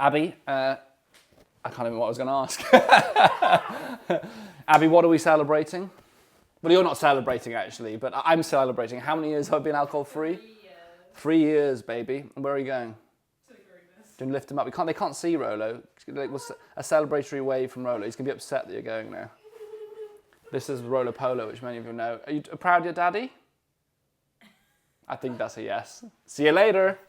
Abby, I can't remember what I was going to ask. Abby, what are we celebrating? Well, you're not celebrating actually, but I'm celebrating. How many years have I been alcohol-free? 3 years. 3 years, baby. And where are you going? To the groomers. Don't lift him up. They can't see Rolo. It was a celebratory wave from Rolo. He's going to be upset that you're going now. This is Rolo Polo, which many of you know. Are you proud of your daddy? I think that's a yes. See you later.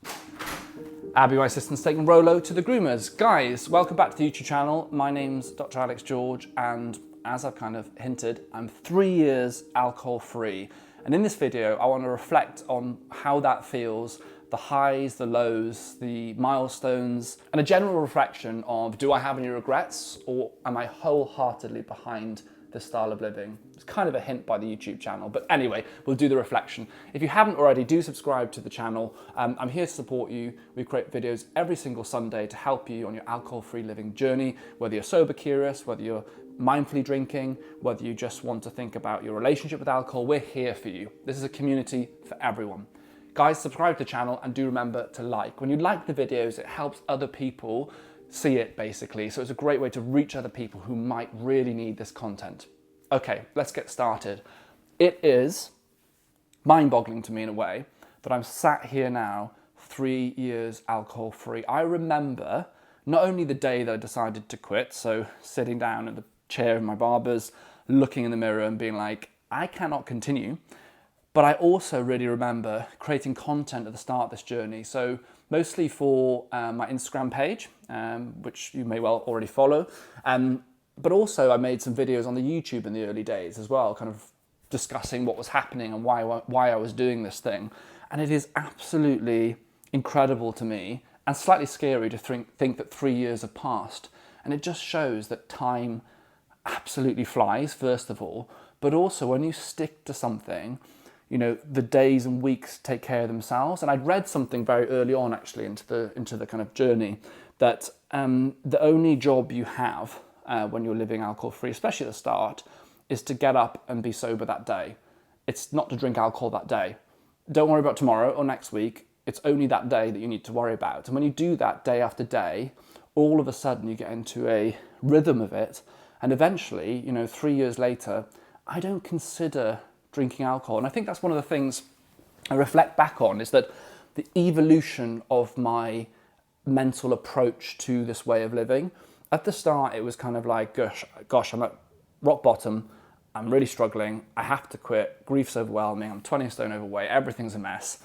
Abby, my assistant's taking Rolo to the groomers. Guys, welcome back to the YouTube channel. My name's Dr. Alex George, and as I've kind of hinted, I'm 3 years alcohol-free. And in this video, I want to reflect on how that feels, the highs, the lows, the milestones, and a general reflection of, do I have any regrets, or am I wholeheartedly behind this style of living? It's kind of a hint by the YouTube channel, but anyway, we'll do the reflection. If you haven't already, do subscribe to the channel. I'm here to support you. We create videos every single Sunday to help you on your alcohol-free living journey, whether you're sober curious, whether you're mindfully drinking, whether you just want to think about your relationship with alcohol, we're here for you. This is a community for everyone. Guys, subscribe to the channel and do remember to like. When you like the videos, it helps other people see it basically. So it's a great way to reach other people who might really need this content. Okay, let's get started. It is mind-boggling to me in a way that I'm sat here now 3 years alcohol-free. I remember not only the day that I decided to quit, so sitting down in the chair in my barber's, looking in the mirror and being like, I cannot continue, but I also really remember creating content at the start of this journey. So mostly for my Instagram page, which you may well already follow. But also I made some videos on the YouTube in the early days as well, kind of discussing what was happening and why I was doing this thing. And it is absolutely incredible to me and slightly scary to think that 3 years have passed. And it just shows that time absolutely flies, first of all, but also when you stick to something, you know, the days and weeks take care of themselves. And I'd read something very early on actually into the kind of journey that the only job you have when you're living alcohol-free, especially at the start, is to get up and be sober that day. It's not to drink alcohol that day. Don't worry about tomorrow or next week. It's only that day that you need to worry about. And when you do that day after day, all of a sudden you get into a rhythm of it. And eventually, you know, 3 years later, I don't consider drinking alcohol. And I think that's one of the things I reflect back on, is that the evolution of my mental approach to this way of living. At the start, it was kind of like, gosh, I'm at rock bottom. I'm really struggling. I have to quit. Grief's overwhelming. I'm 20 stone overweight. Everything's a mess.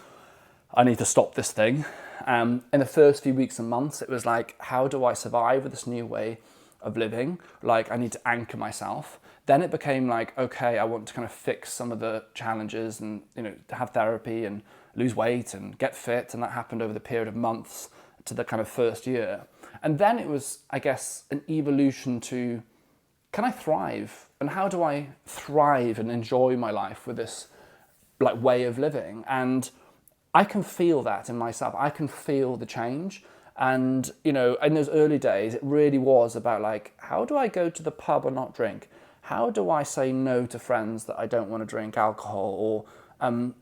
I need to stop this thing. In the first few weeks and months, it was like, how do I survive with this new way of living? Like, I need to anchor myself. Then it became like, okay, I want to kind of fix some of the challenges and, you know, have therapy and lose weight and get fit. And that happened over the period of months to the kind of first year. And then it was, I guess, an evolution to, can I thrive? And how do I thrive and enjoy my life with this like way of living? And I can feel that in myself. I can feel the change. And, you know, in those early days, it really was about like, how do I go to the pub and not drink? How do I say no to friends that I don't want to drink alcohol? Or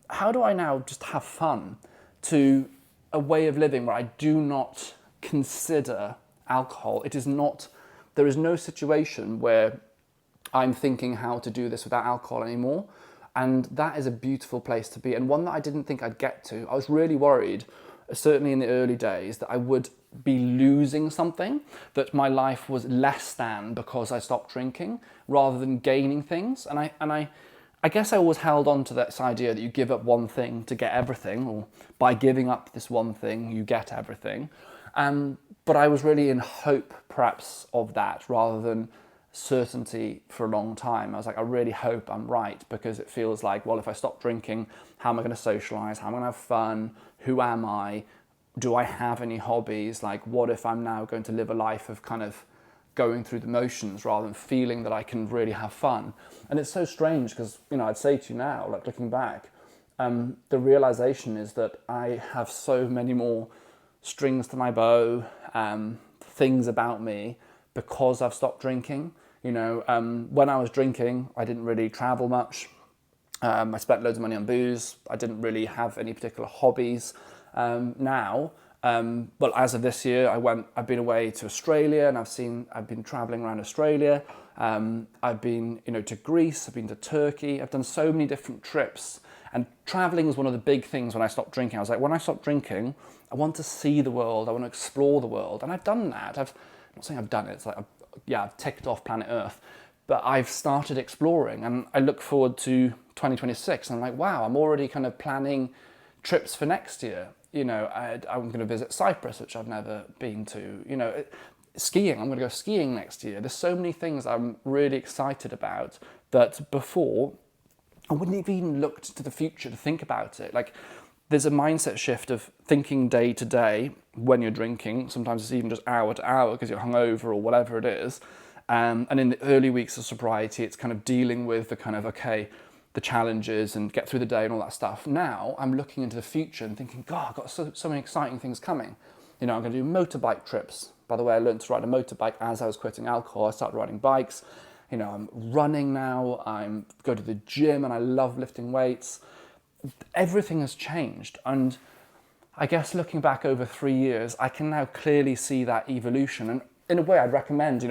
how do I now just have fun, to a way of living where I do not consider alcohol? It is not, there is no situation where I'm thinking how to do this without alcohol anymore. And that is a beautiful place to be, and one that I didn't think I'd get to. I was really worried, certainly in the early days, that I would be losing something, that my life was less than because I stopped drinking, rather than gaining things. And I guess I always held on to this idea that you give up one thing to get everything, or by giving up this one thing, you get everything. But I was really in hope, perhaps, of that, rather than certainty for a long time. I was like, I really hope I'm right, because it feels like, well, if I stop drinking, how am I going to socialize? How am I going to have fun? Who am I? Do I have any hobbies? Like, what if I'm now going to live a life of kind of going through the motions rather than feeling that I can really have fun? And it's so strange because, you know, I'd say to you now, like looking back, the realization is that I have so many more strings to my bow, things about me, because I've stopped drinking. You know, when I was drinking, I didn't really travel much. I spent loads of money on booze. I didn't really have any particular hobbies. Now, But as of this year, I've been away to Australia, and I've been traveling around Australia. I've been, to Greece, I've been to Turkey. I've done so many different trips. And traveling was one of the big things when I stopped drinking. I was like, when I stop drinking, I want to see the world. I want to explore the world. And I've done that. I'm not saying I've done it. It's like, I've ticked off planet Earth. But I've started exploring, and I look forward to 2026. And I'm like, wow, I'm already kind of planning trips for next year. I'm going to visit Cyprus, which I've never been to. Skiing, I'm going to go skiing next year. There's so many things I'm really excited about that before I wouldn't have even looked to the future to think about it. Like, there's a mindset shift of thinking day to day when you're drinking. Sometimes it's even just hour to hour because you're hungover or whatever it is. And in the early weeks of sobriety, it's kind of dealing with the kind of, the challenges and get through the day and all that stuff. Now I'm looking into the future and thinking, God, I've got so many exciting things coming. I'm going to do motorbike trips. By the way, I learned to ride a motorbike as I was quitting alcohol. I started riding bikes. I'm running now. I'm go to the gym and I love lifting weights. Everything has changed. And I guess looking back over 3 years, I can now clearly see that evolution. And in a way, I'd recommend,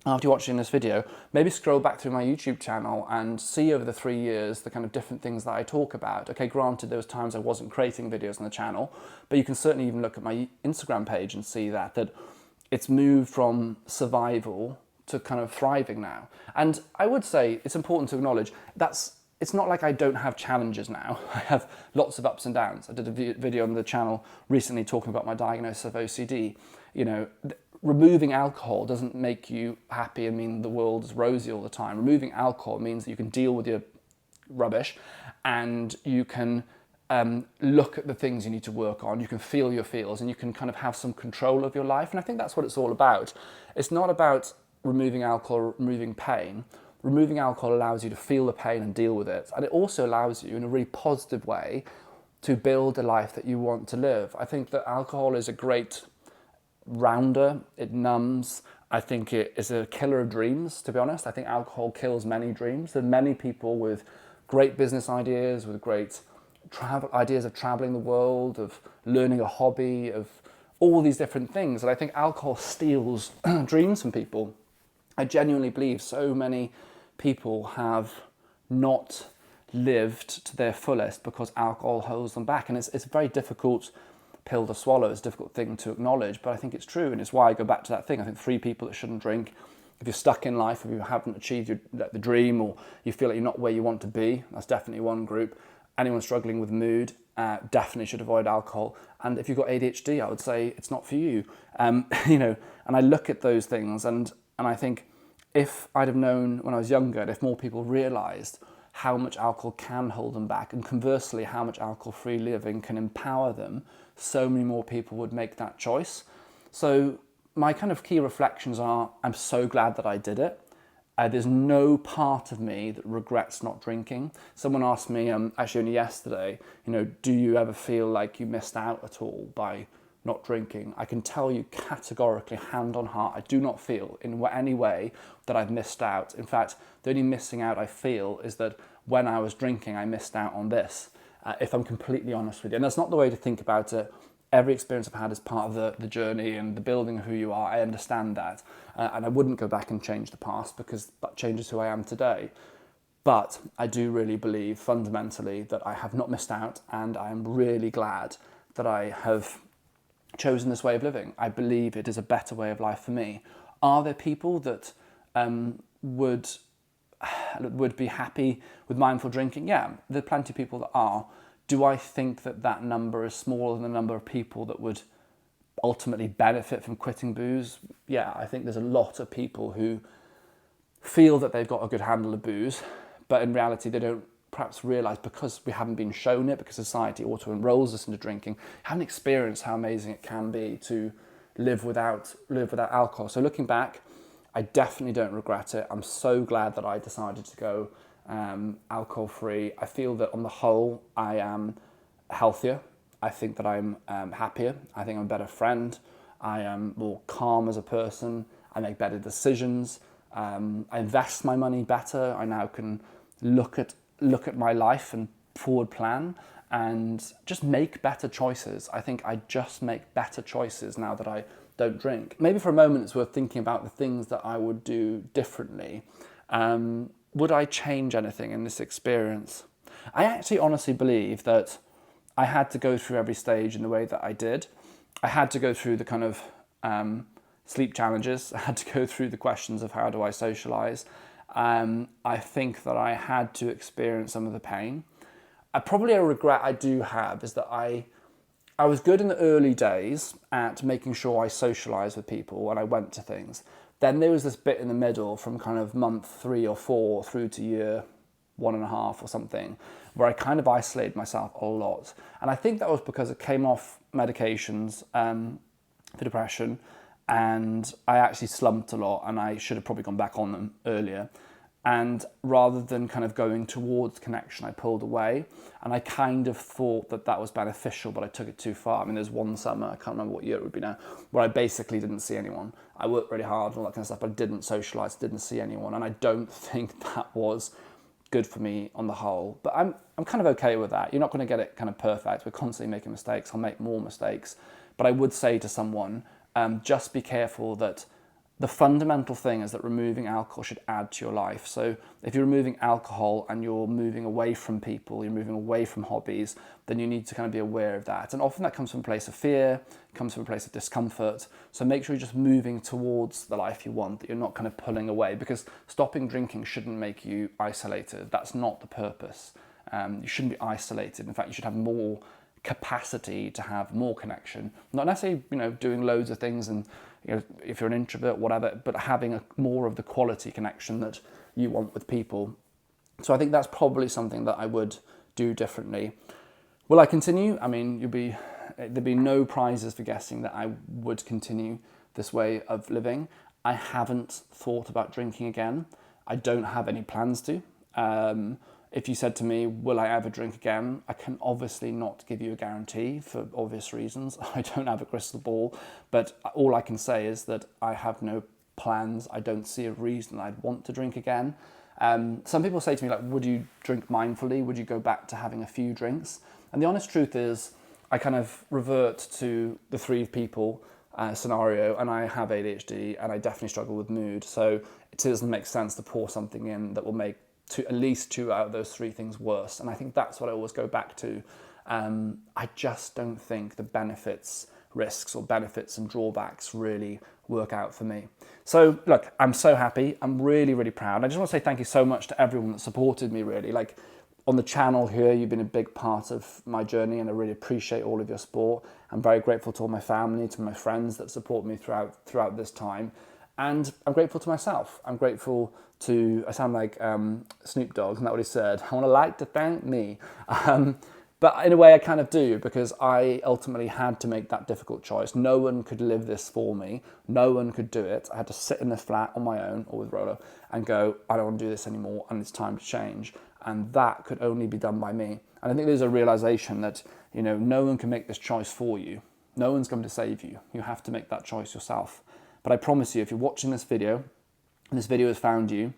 after you're watching this video, maybe scroll back through my YouTube channel and see over the 3 years the kind of different things that I talk about. Okay, granted, there was times I wasn't creating videos on the channel, but you can certainly even look at my Instagram page and see that it's moved from survival to kind of thriving now. And I would say it's important to acknowledge it's not like I don't have challenges now. I have lots of ups and downs. I did a video on the channel recently talking about my diagnosis of OCD. Removing alcohol doesn't make you happy and mean the world is rosy all the time. Removing alcohol means that you can deal with your rubbish and you can look at the things you need to work on, you can feel your feels, and you can kind of have some control of your life. And I think that's what it's all about. It's not about removing alcohol or removing pain. Removing alcohol allows you to feel the pain and deal with it. And it also allows you, in a really positive way, to build a life that you want to live. I think that alcohol is a great rounder, it numbs. I think it is a killer of dreams, to be honest. I think alcohol kills many dreams. There are many people with great business ideas, with great ideas of traveling the world, of learning a hobby, of all these different things. And I think alcohol steals dreams from people. I genuinely believe so many people have not lived to their fullest because alcohol holds them back. And it's a very difficult pill to swallow. It's a difficult thing to acknowledge, but I think it's true. And it's why I go back to that thing. I think 3 people that shouldn't drink. If you're stuck in life, if you haven't achieved the dream, or you feel like you're not where you want to be, that's definitely one group. Anyone struggling with mood definitely should avoid alcohol. And if you've got ADHD, I would say it's not for you. And I look at those things and I think if I'd have known when I was younger, and if more people realised how much alcohol can hold them back, and conversely, how much alcohol-free living can empower them, so many more people would make that choice. So my kind of key reflections are, I'm so glad that I did it. There's no part of me that regrets not drinking. Someone asked me, actually only yesterday, do you ever feel like you missed out at all by not drinking? I can tell you categorically, hand on heart, I do not feel in any way that I've missed out. In fact, the only missing out I feel is that when I was drinking, I missed out on this, if I'm completely honest with you. And that's not the way to think about it. Every experience I've had is part of the journey and the building of who you are. I understand that. And I wouldn't go back and change the past because that changes who I am today. But I do really believe fundamentally that I have not missed out, and I am really glad that I have chosen this way of living. I believe it is a better way of life for me. Are there people that would be happy with mindful drinking? Yeah, there are plenty of people that are. Do I think that number is smaller than the number of people that would ultimately benefit from quitting booze? Yeah, I think there's a lot of people who feel that they've got a good handle of booze, but in reality they don't perhaps realise, because we haven't been shown it, because society auto-enrolls us into drinking, haven't experienced how amazing it can be to live without alcohol. So looking back, I definitely don't regret it. I'm so glad that I decided to go alcohol-free. I feel that on the whole, I am healthier. I think that I'm happier. I think I'm a better friend. I am more calm as a person. I make better decisions. I invest my money better. I now can look at my life and forward plan. and just make better choices. I think I just make better choices now that I don't drink. Maybe for a moment it's worth thinking about the things that I would do differently. Would I change anything in this experience? I actually honestly believe that I had to go through every stage in the way that I did. I had to go through the kind of sleep challenges. I had to go through the questions of how do I socialize. I think that I had to experience some of the pain. Probably a regret I do have is that I was good in the early days at making sure I socialised with people when I went to things. Then there was this bit in the middle from kind of month 3 or 4 through to year 1.5 or something, where I kind of isolated myself a lot. And I think that was because I came off medications for depression, and I actually slumped a lot, and I should have probably gone back on them earlier. And rather than kind of going towards connection, I pulled away, and I kind of thought that that was beneficial, but I took it too far. I mean, there's one summer, I can't remember what year it would be now, where I basically didn't see anyone. I worked really hard and all that kind of stuff, but I didn't socialise, didn't see anyone, and I don't think that was good for me on the whole. But I'm kind of okay with that. You're not going to get it kind of perfect. We're constantly making mistakes. I'll make more mistakes. But I would say to someone, just be careful that the fundamental thing is that removing alcohol should add to your life. So if you're removing alcohol and you're moving away from people, you're moving away from hobbies, then you need to kind of be aware of that. And often that comes from a place of fear, comes from a place of discomfort. So make sure you're just moving towards the life you want, that you're not kind of pulling away, because stopping drinking shouldn't make you isolated. That's not the purpose. You shouldn't be isolated. In fact, you should have more capacity to have more connection. Not necessarily, doing loads of things and, if you're an introvert, whatever, but having more of the quality connection that you want with people. So I think that's probably something that I would do differently. Will I continue? I mean, there'd be no prizes for guessing that I would continue this way of living. I haven't thought about drinking again. I don't have any plans to. If you said to me, will I ever drink again? I can obviously not give you a guarantee for obvious reasons. I don't have a crystal ball, but all I can say is that I have no plans. I don't see a reason I'd want to drink again. Some people say to me, like, would you drink mindfully? Would you go back to having a few drinks? And the honest truth is, I kind of revert to the 3 people scenario, and I have ADHD and I definitely struggle with mood. So it doesn't make sense to pour something in that will make at least 2 out of those 3 things worse. And I think that's what I always go back to. I just don't think the risks or benefits and drawbacks really work out for me. So look, I'm so happy. I'm really, really proud. I just want to say thank you so much to everyone that supported me, really. Like on the channel here, you've been a big part of my journey, and I really appreciate all of your support. I'm very grateful to all my family, to my friends that support me throughout this time. And I'm grateful to myself. I'm grateful to, I sound like Snoop Dogg, isn't that what he said? I want to thank me. But in a way I kind of do, because I ultimately had to make that difficult choice. No one could live this for me. No one could do it. I had to sit in the flat on my own or with Rolo and go, I don't want to do this anymore and it's time to change. And that could only be done by me. And I think there's a realization that, no one can make this choice for you. No one's going to save you. You have to make that choice yourself. But I promise you, if you're watching this video, and this video has found you,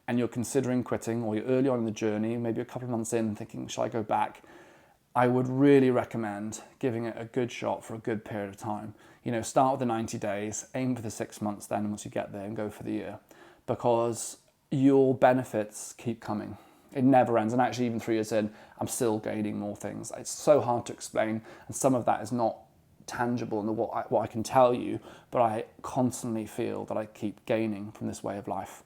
and you're considering quitting, or you're early on in the journey, maybe a couple of months in, thinking, shall I go back? I would really recommend giving it a good shot for a good period of time. Start with the 90 days, aim for the 6 months then once you get there, and go for the year. Because your benefits keep coming. It never ends. And actually, even 3 years in, I'm still gaining more things. It's so hard to explain, and some of that is not tangible in what I can tell you, but I constantly feel that I keep gaining from this way of life.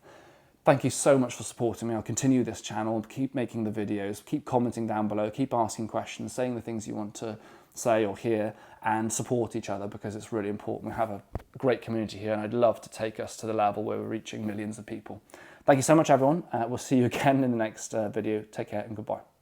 Thank you so much for supporting me. I'll continue this channel, keep making the videos, keep commenting down below, keep asking questions, saying the things you want to say or hear, and support each other, because it's really important. We have a great community here, and I'd love to take us to the level where we're reaching millions of people. Thank you so much, everyone. We'll see you again in the next video. Take care and goodbye.